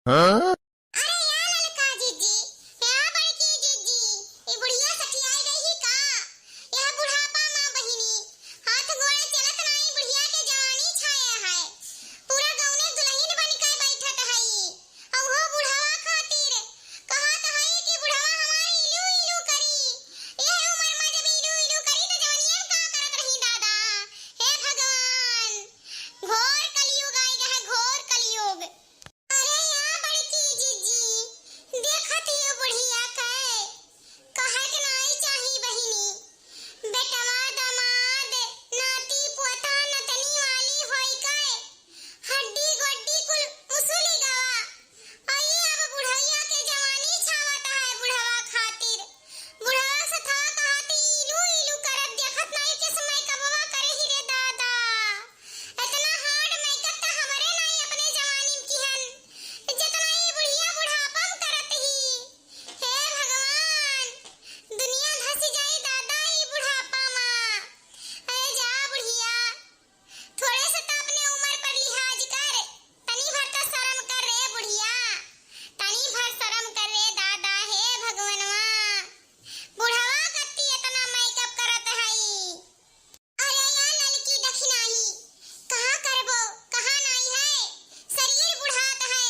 हाँ? अरे यार ललका जीजी, यहाँ बड़की जीजी, ये बुढ़िया सठियाई गई ही का? यह बुढ़ापा माँ बहिनी, हाथ गोड़े चलत नहीं बुढ़िया के जवानी छाया है। पूरा गौने दुल्हन बन के बैठत हई, और वो बुढ़ावा खातिर कहत हई कि बुढ़ावा हमारी इलू इलू करी। यह उम्र में जब इलू इलू करी तो जवानियन का करत रही दादा। हे भगवान, घोर कलयुग आई है, घोर कलयुग। अरे यहाँ बड़की जीजी, देखत हियो बुढ़िया कहे के नाई चाही बहिनी। बेटवा दामाद नाती पोता नतनी वाली होई के हड्डी गोड्डी कुल उसूली गवा। आई अब बुढ़ैया के जवानी छावत है बुढ़वा खातिर। बुढ़वा से था कहती इलू इलू करत देखत नाई के समय कबवा करे ही रे दादा। इतना हार्ड मेकअप तो हमरे नाई अपने जवानी की हन, जितना ये बुढ़िया बुढ़ापा में करत ही। हे भगवान, दुनिया धस जाई दादा ये बुढ़ापा माँ। अरे जा बुढ़िया, थोड़े से तो अपने उम्र पर लिहाज कर, तनी भर तो शर्म कर रे बुढ़िया, तनी भर शर्म कर रे दादा। हे भगवानवा, बुढ़वा कत्ती इतना मेकअप करत हई। अरे यार ललकी दखिनाही, कहाँ करबो कहाँ नहीं है, शरीर बुढ़ात है,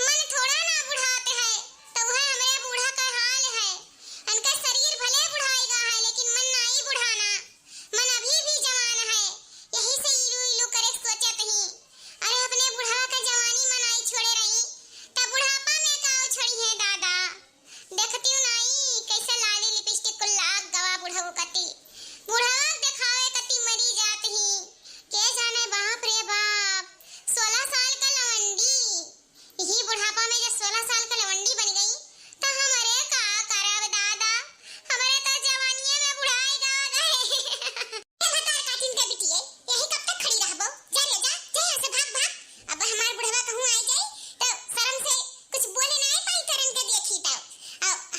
मन थोड़ा ना बुढ़ात है। तो वह हमरे बूढ़ा का हाल है, उनका शरीर भले बुढ़ाएगा है लेकिन मन नहीं बुढ़ाना, मन अभी भी जवान है। यही से इलू इलू करे सोचत ही। अरे अपने बुढ़ा का जवानी मनाई छोड़े रही, तब बुढ़ापा में काव छोड़ी है दादा। देखती हूँ नहीं कैसे लाली लिपस्टिक को लाग गवा बुढ़ऊ कती, बुढ़वा दिखावे कती मरी जात ही। के जाने बाप रे बाप, 16 साल का लवंडी, यही बुढ़ापा में जब 16 साल का लवंडी बन गई तो हमारे का करब दादा। हमारे तो जवानिये में बुढ़ाई गा गए। हतार काटिन के बिटिए, यही कब तक खड़ी रहबो? जा ले जा, जा यहाँ से भाग भाग। अब हमार बुढ़वा कहूँ आई जाए तो शर्म से कुछ बोले नहीं पाई तरन के देखी तो।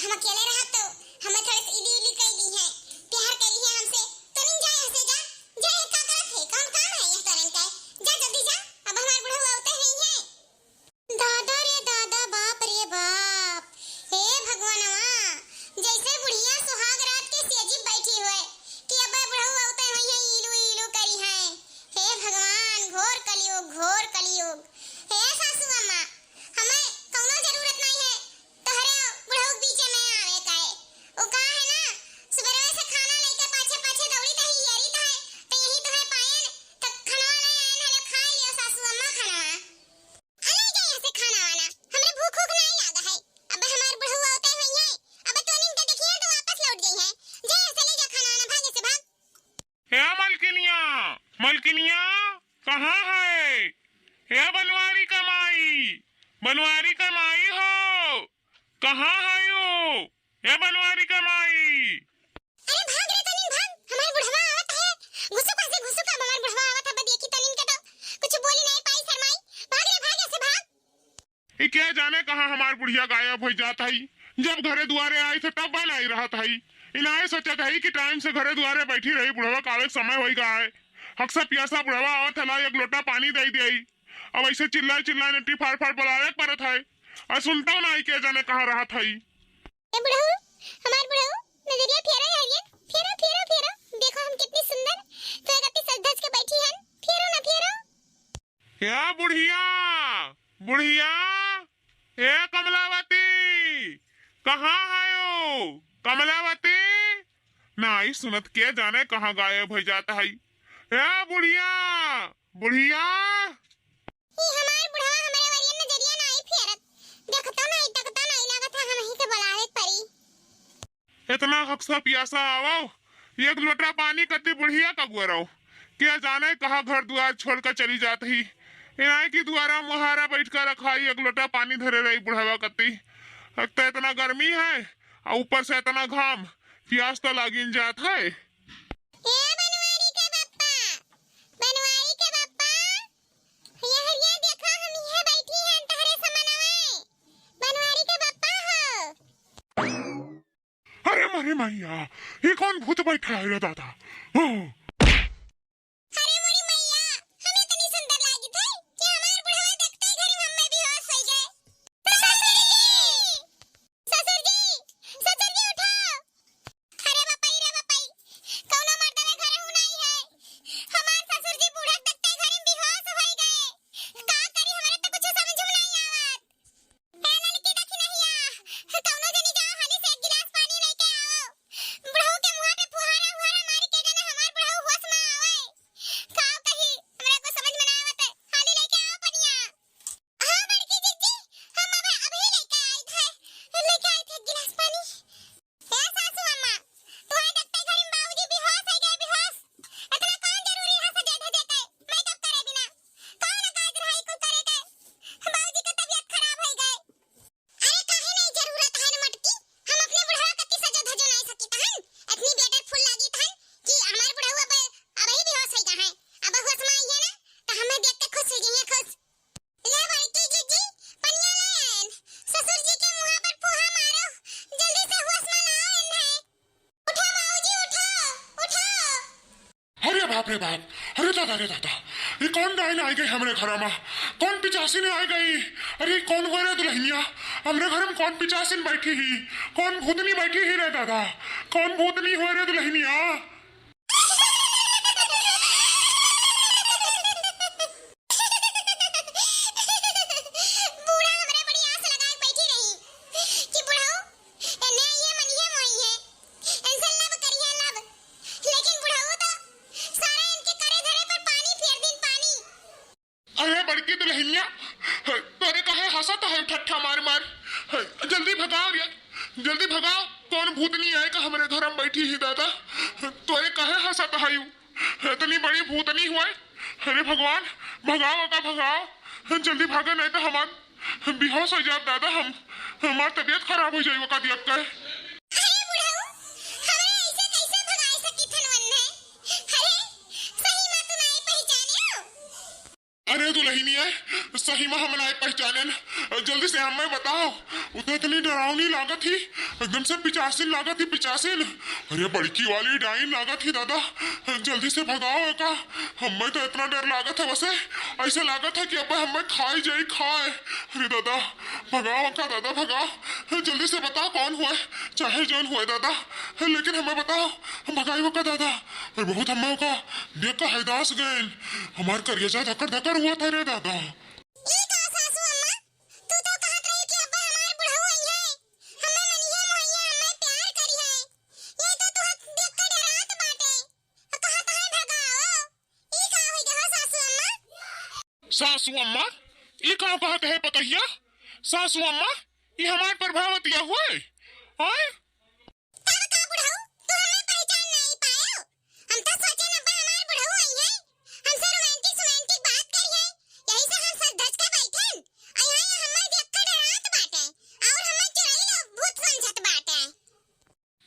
हम अकेले रहा तो हमें थोड़े से इली इली कह दी है, प्यार कर ली है हमसे, तो नहीं जा यहाँ से जा। जा ये का करत है, कौन काम है यह तरन का? जा जल्दी जा, अब हमार बुढ़वा होते ही है। दादा रे दादा, बाप रे बाप। हे भगवानवा, जैसे बुढ़िया सुहाग रात के सेजी बैठी हुए कि अब बुढ़ऊ होते हुए हैं इलू इलू करी है। हे भगवान, घोर कलयुग, घोर कलयुग। हे सासू अम्मा, हमें कौनो जरूरत नहीं है तोहरे बुढ़ऊ बीच में आवे का है। वो का है ना, सुबह से खाना लेके पाछे पाछे दौड़ी तो यही तो है, तो यही तो है पायन, तो खाना नहीं आए ना खा लियो सासू अम्मा खाना। अरे जा यहाँ से खाना वाना, हमरे भूख भूख नहीं लागा है। अब हमार बुढ़ऊ होते हुए हैं, अब तो नहीं तो देखिए तो वापस लौट गई है। जा यहाँ से ले जा खाना वाना, भाग से भाग। हे मलकिनिया, मलकिनिया कहाँ है? हे बनवारी का माई, बनवारी का माई हो, कहाँ है यो? हे बनवारी का माई। अरे भाग रे तनिन भाग, हमार बुढ़वा आवत है। घुसो पासे घुसो का हमार बुढ़वा आवत है, बदिया की तनिन के तो कुछ बोली नहीं पाई शर्माई। भाग रे भाग, ऐसे भाग। ये क्या जाने कहाँ हमार बुढ़िया गायब हो जाता है। जब घरे दुआरे आई थे तब बन आई रहा था। इनाए सोचा था कि टाइम से घरे दुआरे बैठी रही, बुढ़वा कावे समय हो गया है। अक्सर पियासा बुढ़वा आवत है, एक लोटा पानी दे दिया। अब ऐसे चिल्लाए चिल्लाए नटी फाड़ फाड़ बुलावे परत है, और सुनता हूँ नहीं के जाने कहाँ रहा था। ए बुढ़ऊ, हमार बुढ़ऊ, नजरिया फेरो यारियन, फेरो फेरो फेरो। देखो हम कितनी सुंदर तो गति सज धज के बैठी हन। फेरो ना फेरो। या बुढ़िया, बुढ़िया, हे कमलावती, कहाँ है यो? कमलावती नहीं सुनत के जाने कहाँ गायब हो जाता है। हे बुढ़िया, बुढ़िया। ये हमार बुढ़वा हमारे वरियन नजरिया नहीं फेरत, देखता नहीं तकता नहीं लागत है, हम ही के बुलावे पड़ी। इतना हक्सा पियासा आवो, एक लोटा पानी कती बुढ़िया का गुरव, क्या जाने कहाँ घर द्वार छोड़कर चली जाती। इनाई की द्वारा मुहारा बैठ कर रखाई, एक लोटा पानी धरे रही बुढ़ावा कती। लगता इतना गर्मी है और ऊपर से इतना घाम, प्यास तो लागिन जात है। ए बनवारी के बप्पा, बनवारी के बप्पा, ये देखा हम यहाँ बैठी हैं तहरे समनवे। बनवारी के बप्पा हो। अरे मारे मैया, ये कौन भूत बैठा है रे दादा? अरे मोरी मैया, हमें इतनी सुंदर लागी थी कि हमार बुढ़वा देखते ही घर में बेहोश हो गए। बाप रे बाप, अरे दादा, ये कौन डाइन आई गई हमरे घर में? कौन पिचासी ने आई गई? अरे कौन हुआ रे दुल्हनिया? हमरे घर में कौन पिचासी बैठी ही? कौन भूतनी बैठी ही रे दादा? कौन भूतनी हुआ रे दुल्हनिया? अरे बड़की दुल्हनिया, तोरे कहे हंसत है ठट्ठा मार मार? जल्दी भगाओ रे, जल्दी भगाओ। कौन भूतनी है का हमरे घर में बैठी ही दादा? तोरे कहे हंसत है? इतनी बड़ी भूतनी हुआ? अरे भगवान, भगाओ का भगाओ, जल्दी भागे नहीं तो हमार बेहोश हो जाए दादा। हमार तबीयत खराब हो जाएगी का देख के। अरे दुल्हनिया, सही में हम नहीं पहचाने, जल्दी से हमें बताओ। उतना इतनी डरावनी लागत थी, एकदम से पिचासिन लागत थी, पिचासिन। अरे बड़की वाली डाइन लागत थी दादा, जल्दी से भगाओ का। हमें तो इतना डर लागत है, वैसे ऐसा लागत है कि अब हमें खाई जाए खाए। अरे दादा भगाओ का दादा, भगाओ जल्दी से बताओ कौन हुआ, चाहे जौन हुआ दादा, लेकिन हमें बताओ। हम भगाई का दादा, और बहुत हमें का देख का हैदास गए, हमार करिया धक्कर धक्कर हुआ था रे दादा। सासू अम्मा, ये कहाँ कहते है पतहिया? सासू अम्मा, ये हमारे प्रभावतिया हुए आए?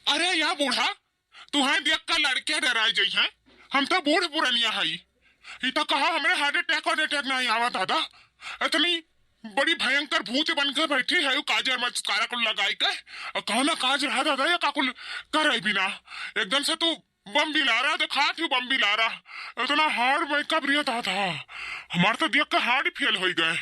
अरे या बूढ़ा, तुम्हें देख कर लड़के डराई गई हैं? हम तो बूढ़ पुरनिया है। ये तो कहा हमें हार्ट अटैक और अटैक नहीं आवा दादा। इतनी बड़ी भयंकर भूत बनकर बैठी है, काजर मच कारा कुल लगाई के, और कहो ना काज रहा दादा या काकुल कर रही बिना। एकदम से तू बम भी ला रहा, तो खा तू बम भी ला रहा। इतना हार्ड मेकअप रिया था, हमारे तो देख कर हार्ड फेल हो गए।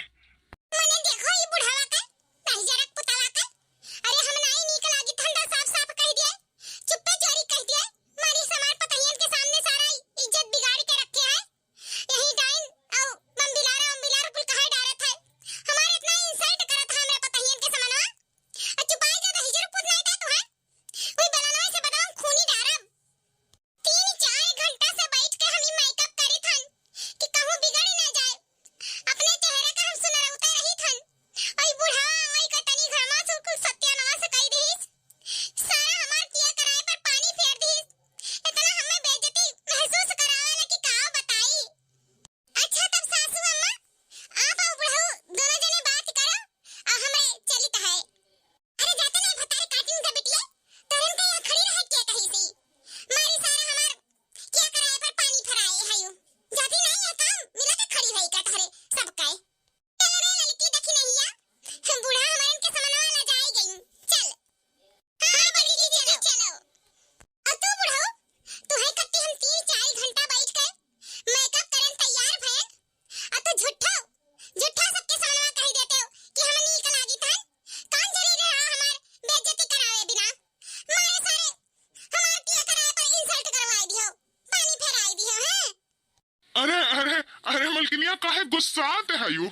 अरे मलकिनिया काहे गुस्साते है यू?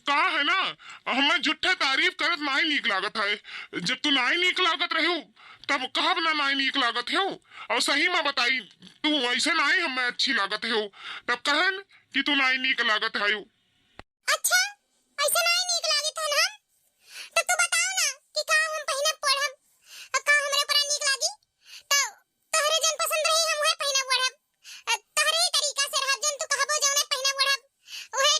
का है ना, हमें झूठे तारीफ करत नहीं नीक लागत है। जब तू नहीं नीक लागत रही तब कहब ना नहीं नीक लागत है, और सही में बताई तू ऐसे नहीं हमें अच्छी लागत है, तब कहन कि तू नहीं नीक लागत है। अच्छा ऐसे नहीं नीक लागत है ना, तो तू बताओ ना कि का हम पहिने पढ़ब, का हमरे पर नीक लागी, तो तोहरे जन पसंद रही हम वही पहिने पढ़ब, तोहरे तरीका से रहब, जन तू कहबो जौने पहिने पढ़ब वही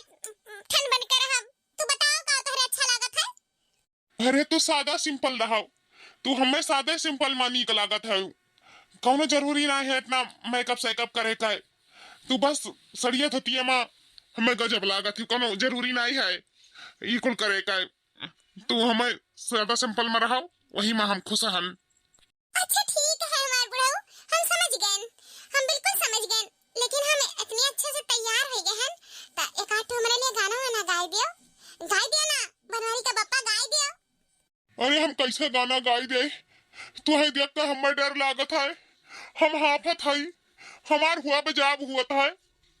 ठन बन के रहब। तू बताओ का तोहरे अच्छा लागत है? अरे तू सादा सिंपल रहो, तू हमें सादे सिंपल में नीक लागत है। कौनो जरूरी ना है इतना मेकअप सेकअप करे का, तू बस सड़िया धोतिया में हमें गजब लागत है, कोनो जरूरी नहीं है ये कुल करे का। तू हमें सादा सिंपल में रहो, वही में हम खुश हन। अच्छा ठीक है हमार बुढ़ऊ, हम समझ गए, हम बिल्कुल समझ गए, लेकिन कैसे गाना गाई दे। तू है देख के हमें डर लागत है। हम हाफत हई, हमार हुआ पे जाब हुआ है,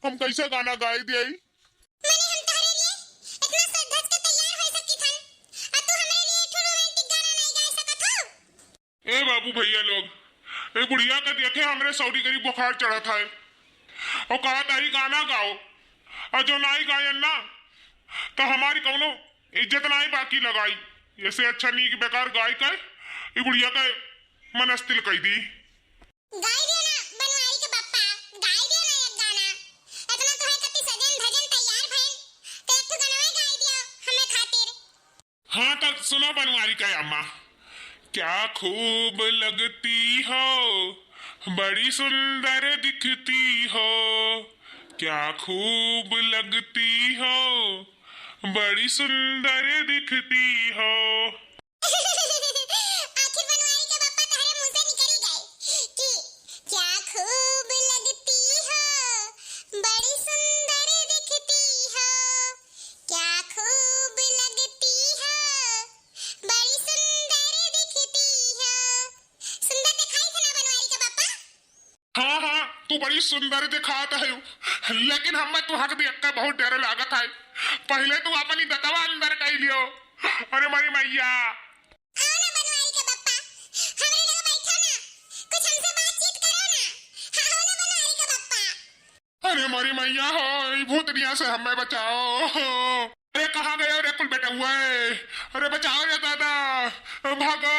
हम कैसे गाना गाई दे। मैंने हम तारे लिए इतना सज धज के तैयार हो सकती थन, और तू हमारे लिए एक रोमांटिक गाना नहीं गा सकत हो। ए बाबू भैया लोग, ए बुढ़िया का देखे हमरे सौरी गरीब बुखार चढ़त है और कहा ताई गाना गाओ, और जो नाई गायन ना तो हमारी कौनो इज्जत नाई बाकी लगाई। ऐसे अच्छा नहीं कि बेकार गाय का ये बुढ़िया का मनस्तिल कही दी। गाई देना बनवारी के बप्पा, गाई देना एक गाना। इतना तो है कति सजन भजन तैयार भइल, तो एक ठो गाना गाई दियो हमें खातिर। हाँ तो सुनो बनवारी का अम्मा। क्या खूब लगती हो, बड़ी सुंदर दिखती हो, क्या खूब लगती हो, बड़ी सुंदर दिखती हो। आखिर बनवारी के बप्पा तारे मुंह से निकल ही गए कि क्या खूब लगती हो, बड़ी सुंदर दिखती हो, क्या खूब लगती हो, बड़ी सुंदर दिखती हो। सुंदर दिखाई थे ना बनवारी के बप्पा? हाँ हाँ तू बड़ी सुंदर दिखात है, लेकिन हमें तू हक देख के बहुत डर लागत है। पहले तू अपनी दतवा अंदर कर लियो। अरे मारी मैया, आओ ना बनवारी के बप्पा, हमरे लगे बैठो ना, कुछ हमसे बातचीत करो ना। हाँ, आओ ना बनवारी के बप्पा। अरे मारी मैया हो, ये भूतनिया से हमें बचाओ। अरे कहाँ गए रे कुल बेटा हुआ है, अरे बचाओ रे दादा, भागो।